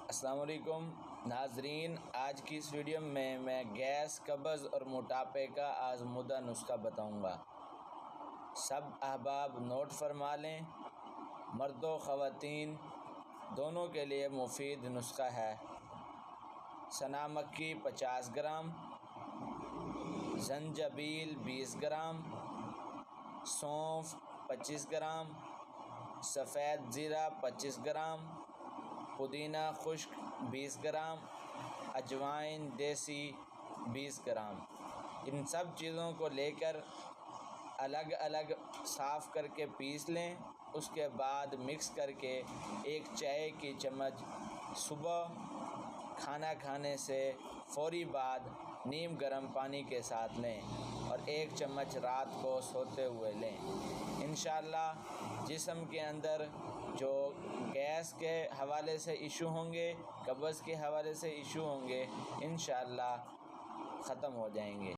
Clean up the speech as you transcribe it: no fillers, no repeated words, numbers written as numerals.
السلام علیکم ناظرین، آج کی اس ویڈیو میں گیس، قبض اور موٹاپے کا آزمودہ نسخہ بتاؤں گا۔ سب احباب نوٹ فرما لیں۔ مرد و خواتین دونوں کے لیے مفید نسخہ ہے۔ سنا مکی 50 گرام، زنجبیل 20 گرام، سونف 25 گرام، سفید زیرہ 25 گرام، پودینہ خشک 20 گرام، اجوائن دیسی 20 گرام۔ ان سب چیزوں کو لے کر الگ الگ صاف کر کے پیس لیں۔ اس کے بعد مکس کر کے ایک چائے کی چمچ صبح کھانا کھانے سے فوری بعد نیم گرم پانی کے ساتھ لیں اور ایک چمچ رات کو سوتے ہوئے لیں۔ انشاءاللہ جسم کے اندر جو گیس کے حوالے سے ایشو ہوں گے، قبض کے حوالے سے ایشو ہوں گے، انشاءاللہ ختم ہو جائیں گے۔